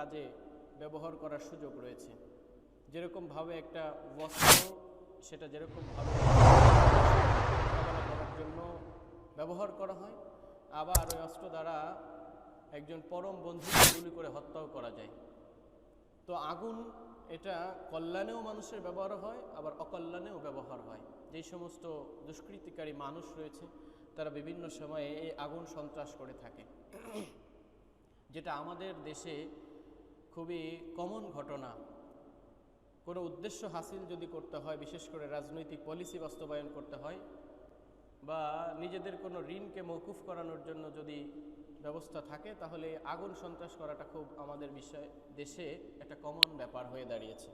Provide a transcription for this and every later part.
কাজে ব্যবহার করার সুযোগ রয়েছে। যেরকমভাবে একটা বস্ত্র সেটা যেরকমভাবে মোকাবেলা করার জন্য ব্যবহার করা হয়, আবার ওই অস্ত্র দ্বারা একজন পরম বন্ধুকে গুলি করে হত্যাও করা যায়। তো আগুন এটা কল্যাণেও মানুষের ব্যবহার হয়, আবার অকল্যাণেও ব্যবহার হয়। যেই সমস্ত দুষ্কৃতিকারী মানুষ রয়েছে তারা বিভিন্ন সময়ে এই আগুন সন্ত্রাস করে থাকে, যেটা আমাদের দেশে খুবই কমন ঘটনা। কোনো উদ্দেশ্য হাসিল যদি করতে হয়, বিশেষ করে রাজনৈতিক পলিসি বাস্তবায়ন করতে হয়, বা নিজেদের কোনো ঋণকে মওকুফ করানোর জন্য যদি ব্যবস্থা থাকে, তাহলে আগুন সন্ত্রাস করাটা খুব আমাদের দেশে একটা কমন ব্যাপার হয়ে দাঁড়িয়েছে।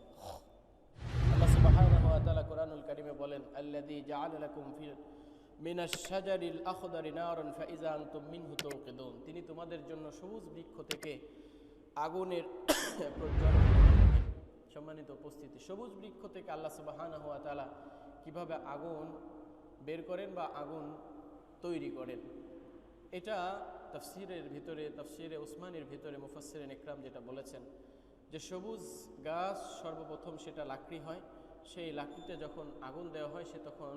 আল্লাহ সুবহানাহু ওয়া তাআলা কোরআনুল কারীমে বলেন, আল্লাযী জাআলা লাকুম মিনাশ শাজারিল আখদারি নারান ফাইযা আনতুম মিনহু তাওকিদুন। তিনি তোমাদের জন্য সবুজ বৃক্ষ থেকে আগুনের প্রজ্বলন করে থাকেন। সম্মানিত উপস্থিতি, সবুজ বৃক্ষ থেকে আল্লাহ সুবহানাহু ওয়া তাআলা কিভাবে আগুন বের করেন বা আগুন তৈরি করেন, এটা তাফসীরের ভিতরে, তাফসীরে উসমানীর ভিতরে মুফাসসিরিন ইকরাম যেটা বলেছেন যে সবুজ গাছ সর্বপ্রথম সেটা লাকড়ি হয়, সেই লাকড়িতে যখন আগুন দেওয়া হয় সে তখন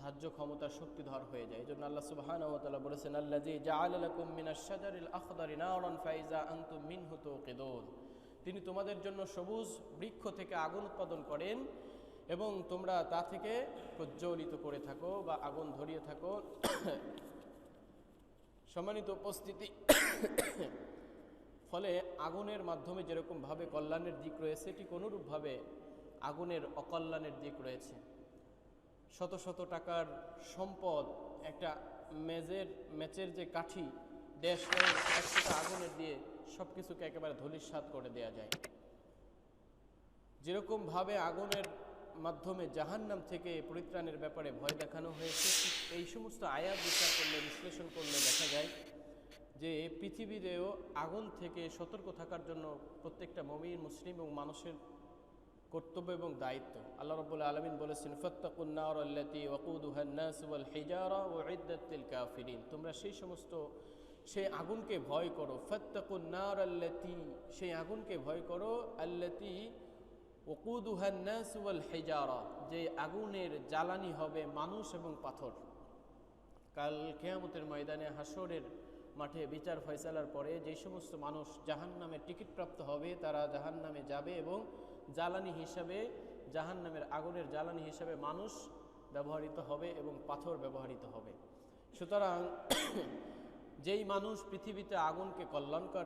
ধার্য ক্ষমতার শক্তিধর হয়ে যায়। এজন্য আল্লাহ সুবহানাহু ওয়া তাআলা বলেছেন, আল্লাযী জাআলা লাকুম মিনাশ শাজারিল আখদারি নারান ফাইযা আনতুম মিনহু তাওকিদুন। তিনি তোমাদের জন্য সবুজ বৃক্ষ থেকে আগুন উৎপাদন করেন এবং তোমরা তা থেকে প্রজ্বলিত করে থাকো বা আগুন ধরিয়ে থাকো। সম্মানিত উপস্থিতি, ফলে আগুনের মাধ্যমে যেরকমভাবে কল্যাণের দিক রয়েছে, ঠিক অনুরূপভাবে আগুনের অকল্যাণের দিক রয়েছে। শত শত টাকার সম্পদ, একটা মেচের যে কাঠি দেশ একসাথে আগুনের দিয়ে সব কিছুকে একেবারে ধূলিসাৎ করে দেয়া যায়। যেরকমভাবে আগুনের মাধ্যমে জাহান্নাম থেকে পরিত্রাণের ব্যাপারে ভয় দেখানো হয়েছে, এই সমস্ত আয়াত বিচার করলে, বিশ্লেষণ করলে দেখা যায় যে পৃথিবীতেও আগুন থেকে সতর্ক থাকার জন্য প্রত্যেকটা মুমিন, মুসলিম এবং মানুষের কর্তব্য এবং দায়িত্ব। আল্লাহ রাব্বুল আলামিন বলেছেন, ফাত্তাকুন নার আল্লাতী ওয়াকুদুহান নাস ওয়াল হিজারা উইদ্দাত লিল কাফিরিন। তোমরা সেই আগুনকে ভয় করো। ফাত্তাকুন নার আল্লাতী, সেই আগুনকে ভয় করো, আল্লাতী ওয়াকুদুহান নাস ওয়াল হিজারা, যে আগুনের জ্বালানি হবে মানুষ এবং পাথর। কাল কিয়ামতের ময়দানে, হাসরের মাঠে বিচার ফয়সালার পরে যে সমস্ত মানুষ জাহান্নামের টিকিট প্রাপ্ত হবে, তারা জাহান্নামে যাবে এবং জ্বালানি হিসাবে, জাহান্নামের আগুনের জ্বালানি হিসাবে মানুষ ব্যবহৃত হবে এবং পাথর ব্যবহৃত হবে। সুতরাং যেই মানুষ পৃথিবীতে আগুনকে কল্যাণকর